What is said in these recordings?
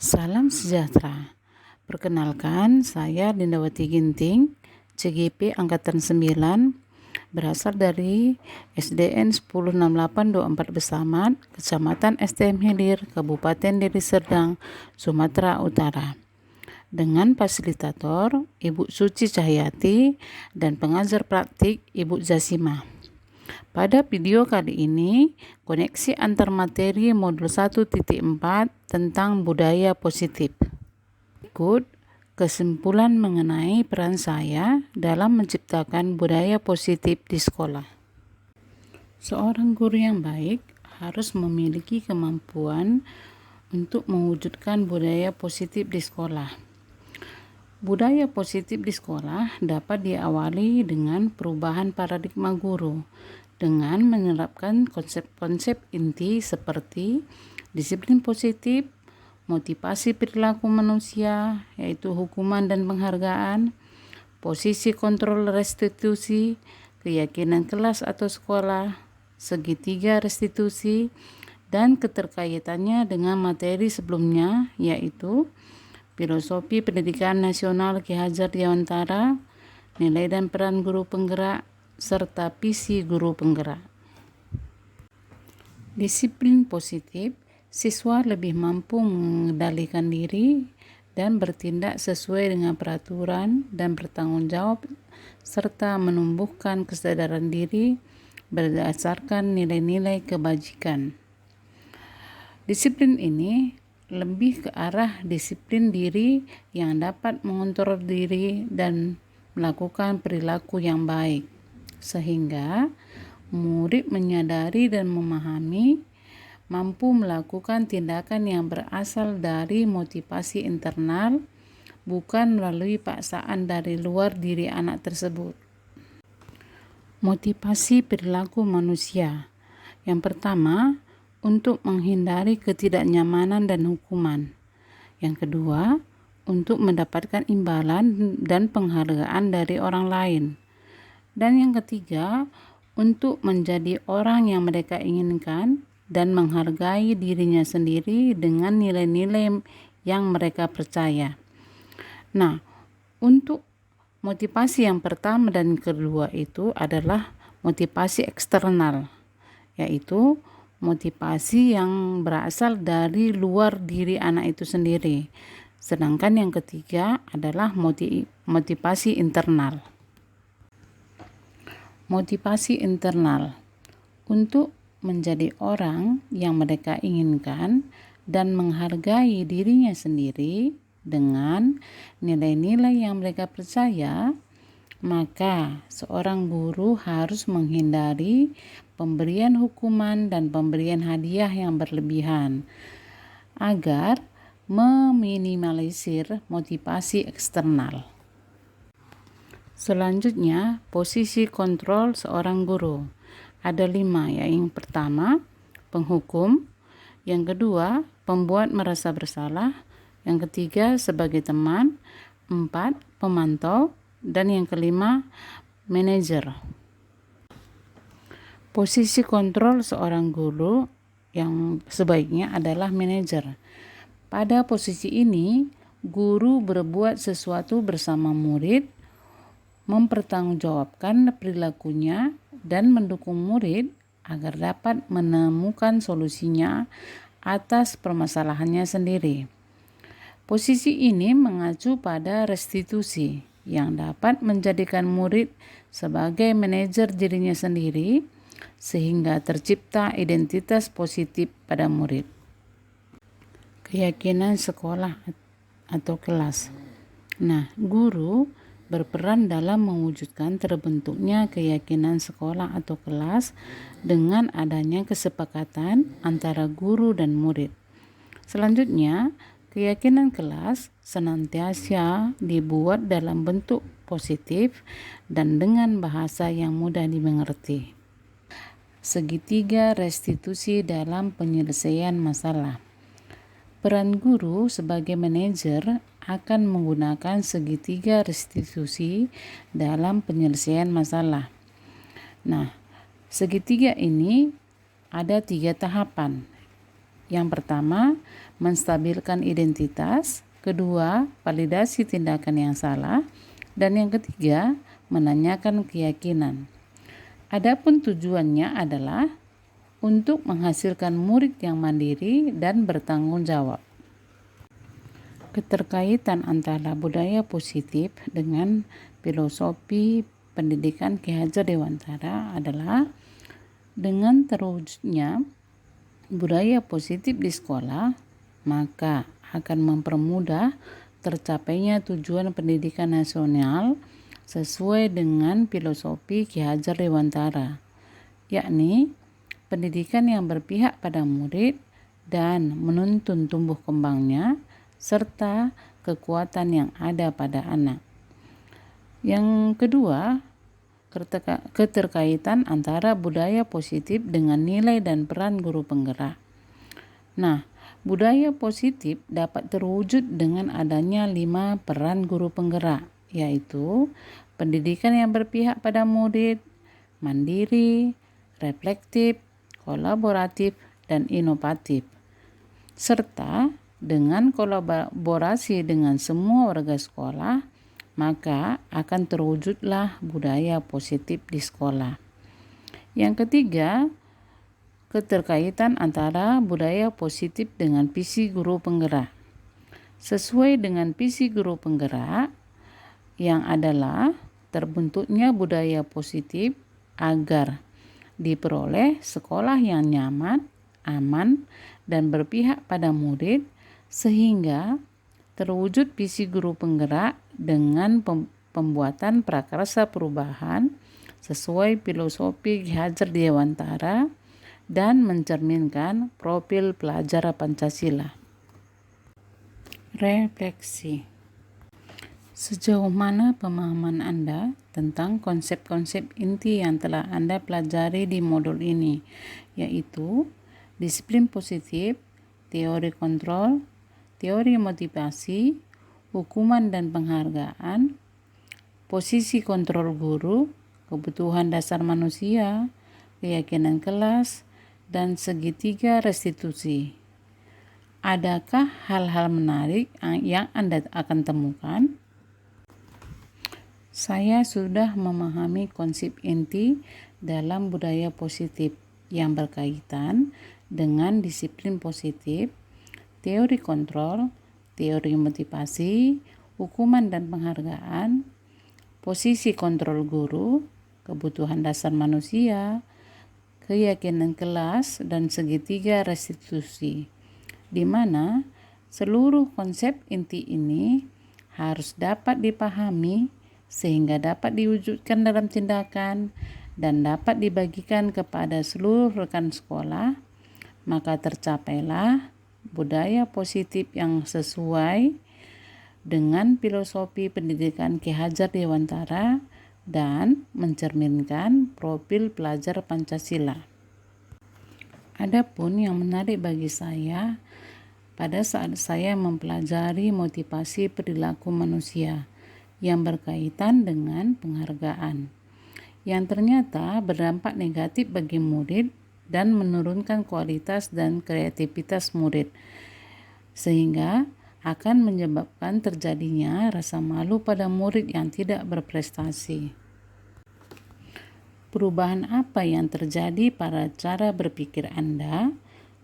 Salam sejahtera. Perkenalkan, saya Dindawati Ginting, CGP Angkatan 9, berasal dari SDN 106824 Besamat, Kecamatan STM Hilir, Kabupaten Deli Serdang, Sumatera Utara. Dengan fasilitator Ibu Suci Cahyati dan pengajar praktik Ibu Jasima. Pada video kali ini, koneksi antar materi modul 1.4 tentang budaya positif. Berikut kesimpulan mengenai peran saya dalam menciptakan budaya positif di sekolah. Seorang guru yang baik harus memiliki kemampuan untuk mewujudkan budaya positif di sekolah. Budaya positif di sekolah dapat diawali dengan perubahan paradigma guru dengan menerapkan konsep-konsep inti seperti disiplin positif, motivasi perilaku manusia, yaitu hukuman dan penghargaan, posisi kontrol restitusi, keyakinan kelas atau sekolah, segitiga restitusi, dan keterkaitannya dengan materi sebelumnya, yaitu filosofi pendidikan nasional Ki Hajar Dewantara, nilai dan peran guru penggerak, serta visi guru penggerak. Disiplin positif, siswa lebih mampu mengendalikan diri dan bertindak sesuai dengan peraturan dan bertanggung jawab, serta menumbuhkan kesadaran diri berdasarkan nilai-nilai kebajikan. Disiplin ini lebih ke arah disiplin diri yang dapat mengontrol diri dan melakukan perilaku yang baik, sehingga murid menyadari dan memahami, mampu melakukan tindakan yang berasal dari motivasi internal, bukan melalui paksaan dari luar diri anak tersebut. Motivasi perilaku manusia. Yang pertama, untuk menghindari ketidaknyamanan dan hukuman. Yang kedua, untuk mendapatkan imbalan dan penghargaan dari orang lain. Dan yang ketiga, untuk menjadi orang yang mereka inginkan dan menghargai dirinya sendiri dengan nilai-nilai yang mereka percaya. Nah, untuk motivasi yang pertama dan kedua itu adalah motivasi eksternal, yaitu motivasi yang berasal dari luar diri anak itu sendiri. Sedangkan yang ketiga adalah motivasi internal. Motivasi internal untuk menjadi orang yang mereka inginkan dan menghargai dirinya sendiri dengan nilai-nilai yang mereka percaya, maka seorang guru harus menghindari pemberian hukuman dan pemberian hadiah yang berlebihan agar meminimalisir motivasi eksternal. Selanjutnya, posisi kontrol seorang guru. Ada 5, yaitu yang pertama, penghukum, yang kedua, pembuat merasa bersalah, yang ketiga, sebagai teman, 4, pemantau, dan yang kelima, manajer. Posisi kontrol seorang guru yang sebaiknya adalah manajer. Pada posisi ini, guru berbuat sesuatu bersama murid, mempertanggungjawabkan perilakunya, dan mendukung murid agar dapat menemukan solusinya atas permasalahannya sendiri. Posisi ini mengacu pada restitusi yang dapat menjadikan murid sebagai manajer dirinya sendiri sehingga tercipta identitas positif pada murid. Keyakinan sekolah atau kelas. Nah, guru berperan dalam mewujudkan terbentuknya keyakinan sekolah atau kelas dengan adanya kesepakatan antara guru dan murid. Selanjutnya, keyakinan kelas senantiasa dibuat dalam bentuk positif dan dengan bahasa yang mudah dimengerti. Segitiga restitusi dalam penyelesaian masalah. Peran guru sebagai manajer akan menggunakan segitiga restitusi dalam penyelesaian masalah. Nah, segitiga ini ada 3 tahapan. Yang pertama, menstabilkan identitas. Kedua, validasi tindakan yang salah. Dan yang ketiga, menanyakan keyakinan. Adapun tujuannya adalah untuk menghasilkan murid yang mandiri dan bertanggung jawab. Keterkaitan antara budaya positif dengan filosofi pendidikan Ki Hajar Dewantara adalah dengan terwujudnya budaya positif di sekolah, maka akan mempermudah tercapainya tujuan pendidikan nasional sesuai dengan filosofi Ki Hajar Dewantara, yakni pendidikan yang berpihak pada murid dan menuntun tumbuh kembangnya serta kekuatan yang ada pada anak. Yang kedua, keterkaitan antara budaya positif dengan nilai dan peran guru penggerak. Nah, budaya positif dapat terwujud dengan adanya 5 peran guru penggerak, yaitu pendidikan yang berpihak pada murid, mandiri, reflektif, kolaboratif, dan inovatif, serta dengan kolaborasi dengan semua warga sekolah, maka akan terwujudlah budaya positif di sekolah. Yang ketiga, keterkaitan antara budaya positif dengan visi guru penggerak. Sesuai dengan visi guru penggerak yang adalah terbentuknya budaya positif agar diperoleh sekolah yang nyaman, aman, dan berpihak pada murid, sehingga terwujud visi guru penggerak dengan pembuatan prakarsa perubahan sesuai filosofi Ki Hajar Dewantara dan mencerminkan profil pelajar Pancasila. Refleksi. Sejauh mana pemahaman Anda tentang konsep-konsep inti yang telah Anda pelajari di modul ini, yaitu disiplin positif, teori kontrol, teori motivasi, hukuman dan penghargaan, posisi kontrol guru, kebutuhan dasar manusia, keyakinan kelas, dan segitiga restitusi. Adakah hal-hal menarik yang Anda akan temukan? Saya sudah memahami konsep inti dalam budaya positif yang berkaitan dengan disiplin positif, teori kontrol, teori motivasi, hukuman dan penghargaan, posisi kontrol guru, kebutuhan dasar manusia, keyakinan kelas, dan segitiga restitusi, di mana seluruh konsep inti ini harus dapat dipahami sehingga dapat diwujudkan dalam tindakan dan dapat dibagikan kepada seluruh rekan sekolah, maka tercapailah budaya positif yang sesuai dengan filosofi pendidikan Ki Hajar Dewantara dan mencerminkan profil pelajar Pancasila. Adapun yang menarik bagi saya pada saat saya mempelajari motivasi perilaku manusia yang berkaitan dengan penghargaan, yang ternyata berdampak negatif bagi murid dan menurunkan kualitas dan kreativitas murid, sehingga akan menyebabkan terjadinya rasa malu pada murid yang tidak berprestasi. Perubahan apa yang terjadi pada cara berpikir Anda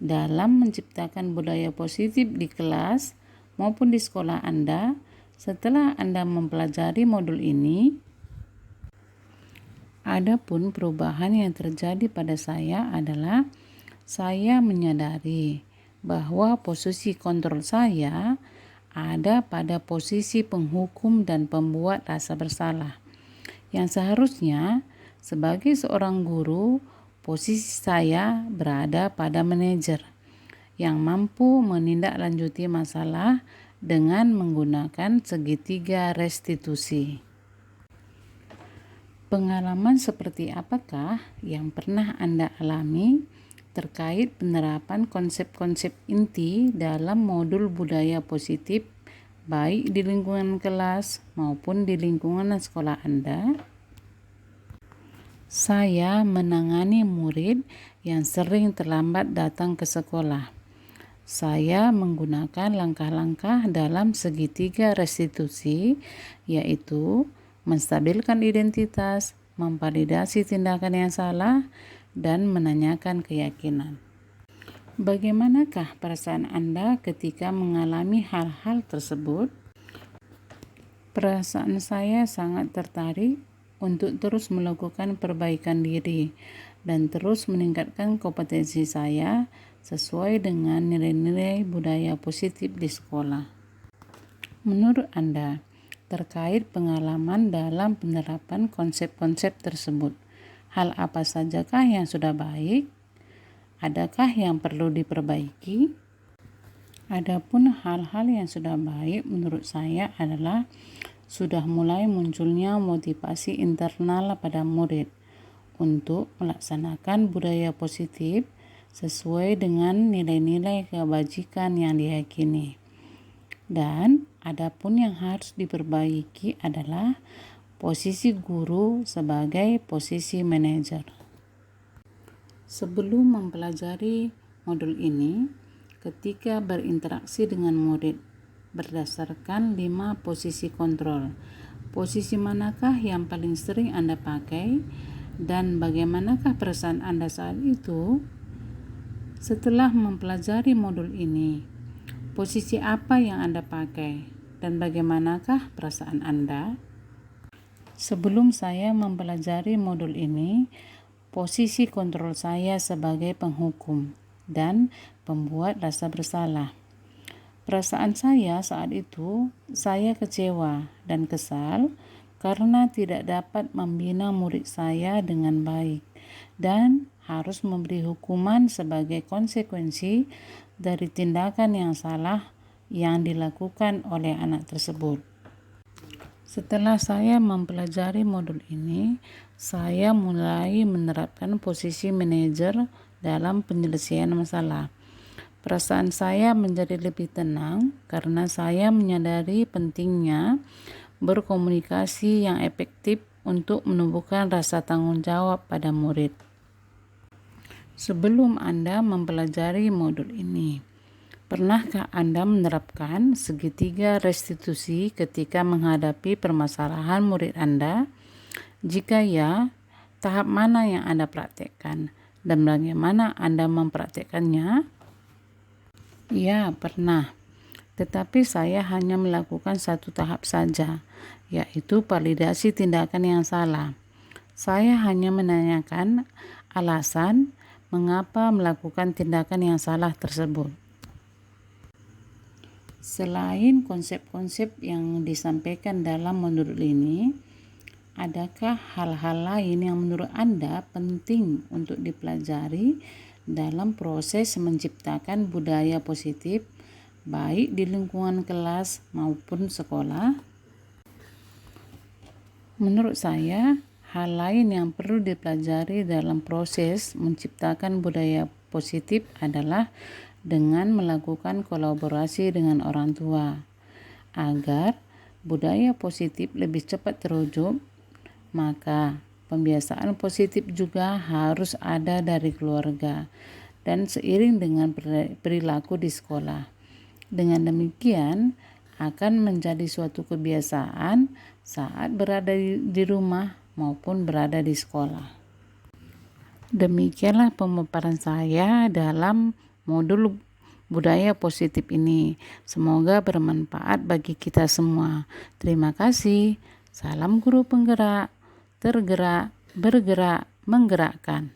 dalam menciptakan budaya positif di kelas maupun di sekolah Anda setelah Anda mempelajari modul ini? Adapun perubahan yang terjadi pada saya adalah saya menyadari bahwa posisi kontrol saya ada pada posisi penghukum dan pembuat rasa bersalah, yang seharusnya sebagai seorang guru, posisi saya berada pada manajer yang mampu menindaklanjuti masalah dengan menggunakan segitiga restitusi. Pengalaman seperti apakah yang pernah Anda alami terkait penerapan konsep-konsep inti dalam modul budaya positif, baik di lingkungan kelas maupun di lingkungan sekolah Anda? Saya menangani murid yang sering terlambat datang ke sekolah. Saya menggunakan langkah-langkah dalam segitiga restitusi, yaitu menstabilkan identitas, memvalidasi tindakan yang salah, dan menanyakan keyakinan. Bagaimanakah perasaan Anda ketika mengalami hal-hal tersebut? Perasaan saya sangat tertarik untuk terus melakukan perbaikan diri dan terus meningkatkan kompetensi saya sesuai dengan nilai-nilai budaya positif di sekolah. Menurut Anda, terkait pengalaman dalam penerapan konsep-konsep tersebut, hal apa sajakah yang sudah baik? Adakah yang perlu diperbaiki? Adapun hal-hal yang sudah baik menurut saya adalah sudah mulai munculnya motivasi internal pada murid untuk melaksanakan budaya positif sesuai dengan nilai-nilai kebajikan yang diyakini. Dan adapun yang harus diperbaiki adalah posisi guru sebagai posisi manajer. Sebelum mempelajari modul ini, ketika berinteraksi dengan murid berdasarkan 5 posisi kontrol. Posisi manakah yang paling sering Anda pakai dan bagaimanakah perasaan Anda saat itu? Setelah mempelajari modul ini, posisi apa yang Anda pakai dan bagaimanakah perasaan Anda? Sebelum saya mempelajari modul ini, posisi kontrol saya sebagai penghukum dan pembuat rasa bersalah. Perasaan saya saat itu, saya kecewa dan kesal karena tidak dapat membina murid saya dengan baik dan harus memberi hukuman sebagai konsekuensi dari tindakan yang salah yang dilakukan oleh anak tersebut. Setelah saya mempelajari modul ini, saya mulai menerapkan posisi manajer dalam penyelesaian masalah. Perasaan saya menjadi lebih tenang karena saya menyadari pentingnya berkomunikasi yang efektif untuk menumbuhkan rasa tanggung jawab pada murid. Sebelum Anda mempelajari modul ini, pernahkah Anda menerapkan segitiga restitusi ketika menghadapi permasalahan murid Anda? Jika ya, tahap mana yang Anda praktekkan dan bagaimana Anda mempraktekkannya? Ya, pernah. Tetapi saya hanya melakukan satu tahap saja, yaitu validasi tindakan yang salah. Saya hanya menanyakan alasan mengapa melakukan tindakan yang salah tersebut. Selain konsep-konsep yang disampaikan dalam modul ini, adakah hal-hal lain yang menurut Anda penting untuk dipelajari dalam proses menciptakan budaya positif, baik di lingkungan kelas maupun sekolah? Menurut saya, hal lain yang perlu dipelajari dalam proses menciptakan budaya positif adalah dengan melakukan kolaborasi dengan orang tua, agar budaya positif lebih cepat terwujud. Maka pembiasaan positif juga harus ada dari keluarga dan seiring dengan perilaku di sekolah. Dengan demikian akan menjadi suatu kebiasaan saat berada di rumah maupun berada di sekolah. Demikianlah pemaparan saya dalam modul budaya positif ini. Semoga bermanfaat bagi kita semua. Terima kasih. Salam guru penggerak. Tergerak, bergerak, menggerakkan.